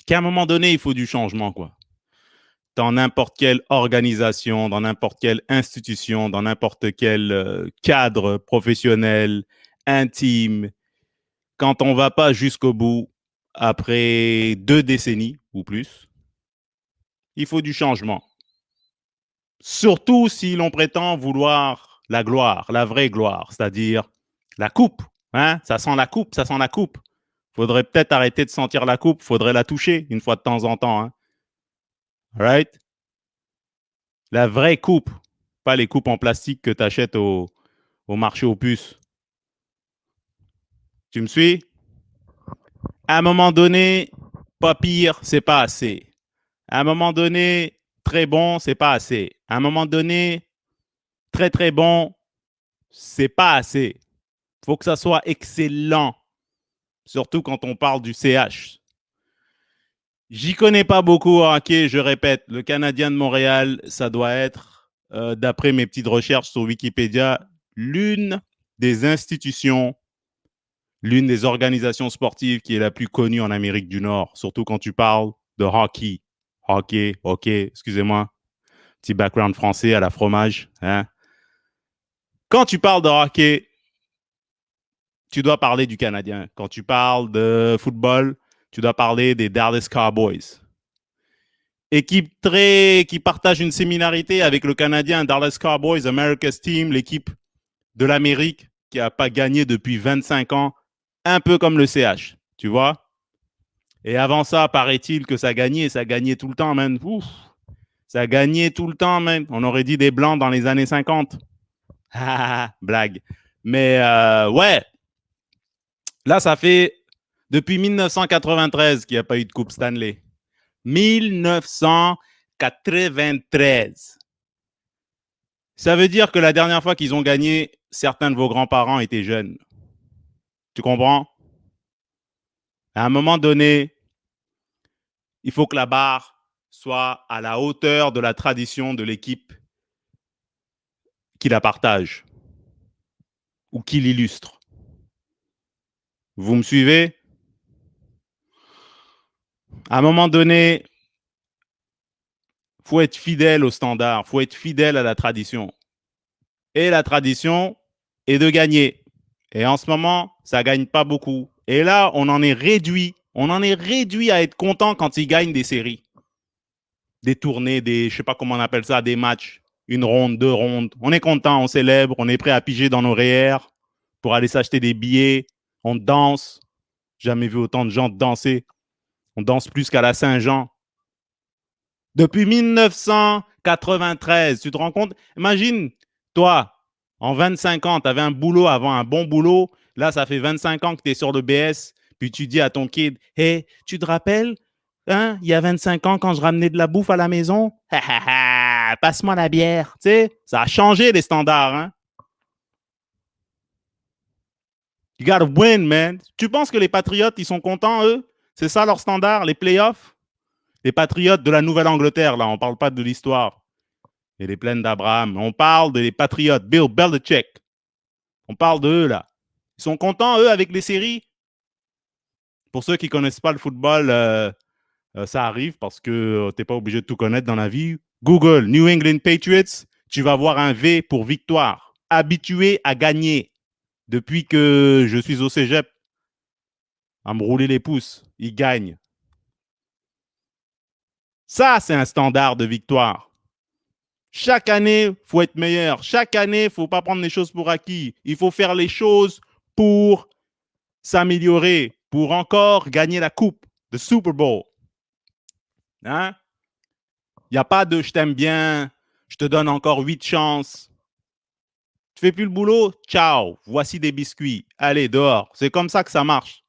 qu'à un moment donné, il faut du changement, quoi. Dans n'importe quelle organisation, dans n'importe quelle institution, dans n'importe quel cadre professionnel, intime, quand on ne va pas jusqu'au bout, après 2 décennies ou plus, il faut du changement. Surtout si l'on prétend vouloir la gloire, la vraie gloire, c'est-à-dire la coupe. Hein? Ça sent la coupe, ça sent la coupe. Faudrait peut-être arrêter de sentir la coupe, faudrait la toucher une fois de temps en temps. Hein? Right? La vraie coupe, pas les coupes en plastique que tu achètes au marché aux puces. Tu me suis? À un moment donné, pas pire, c'est pas assez. À un moment donné, très bon, c'est pas assez. À un moment donné, très très bon, c'est pas assez. Il faut que ça soit excellent, surtout quand on parle du CH. J'y connais pas beaucoup en hockey, je répète. Le Canadien de Montréal, ça doit être, d'après mes petites recherches sur Wikipédia, l'une des institutions, l'une des organisations sportives qui est la plus connue en Amérique du Nord, surtout quand tu parles de hockey. Hockey, excusez-moi. Petit background français à la fromage. Hein? Quand tu parles de hockey, tu dois parler du Canadien. Quand tu parles de football, tu dois parler des Dallas Cowboys. Équipe qui partage une similarité avec le Canadien, Dallas Cowboys, America's Team, l'équipe de l'Amérique qui n'a pas gagné depuis 25 ans, un peu comme le CH, tu vois. Et avant ça, paraît-il que ça gagnait tout le temps, man. Ouf, ça gagnait tout le temps, man. On aurait dit des Blancs dans les années 50. Blague. Mais ouais, là, ça fait depuis 1993 qu'il n'y a pas eu de Coupe Stanley. 1993. Ça veut dire que la dernière fois qu'ils ont gagné, certains de vos grands-parents étaient jeunes. Tu comprends? À un moment donné, il faut que la barre soit à la hauteur de la tradition de l'équipe qui la partage ou qui l'illustre. Vous me suivez? À un moment donné, il faut être fidèle au standard, il faut être fidèle à la tradition. Et la tradition est de gagner. Et en ce moment, ça ne gagne pas beaucoup. Et là, on en est réduit. On en est réduit à être content quand ils gagnent des séries. Des tournées, je ne sais pas comment on appelle ça, des matchs. Une ronde, 2 rondes. On est content, on célèbre, on est prêt à piger dans nos REER pour aller s'acheter des billets. On danse. Jamais vu autant de gens danser. On danse plus qu'à la Saint-Jean. Depuis 1993, tu te rends compte? Imagine, toi, en 25 ans, tu avais un boulot avant, un bon boulot. Là, ça fait 25 ans que tu es sur le BS. Puis tu dis à ton kid, hey, tu te rappelles, hein, il y a 25 ans, quand je ramenais de la bouffe à la maison? Passe-moi la bière. Tu sais, ça a changé les standards. Hein? You gotta win, man. Tu penses que les Patriotes, ils sont contents, eux? C'est ça leur standard, les playoffs? Les Patriotes de la Nouvelle-Angleterre, là, on ne parle pas de l'histoire. Et les plaines d'Abraham. On parle des Patriotes, Bill Belichick. On parle d'eux, là. Ils sont contents, eux, avec les séries. Pour ceux qui ne connaissent pas le football, ça arrive parce que tu n'es pas obligé de tout connaître dans la vie. Google, New England Patriots, tu vas voir un V pour victoire. Habitué à gagner. Depuis que je suis au cégep, à me rouler les pouces, ils gagnent. Ça, c'est un standard de victoire. Chaque année, il faut être meilleur. Chaque année, il ne faut pas prendre les choses pour acquis. Il faut faire les choses pour s'améliorer, pour encore gagner la coupe, le Super Bowl. Hein? Il n'y a pas de je t'aime bien, je te donne encore 8 chances. Tu fais plus le boulot? Ciao, voici des biscuits. Allez, dehors. C'est comme ça que ça marche.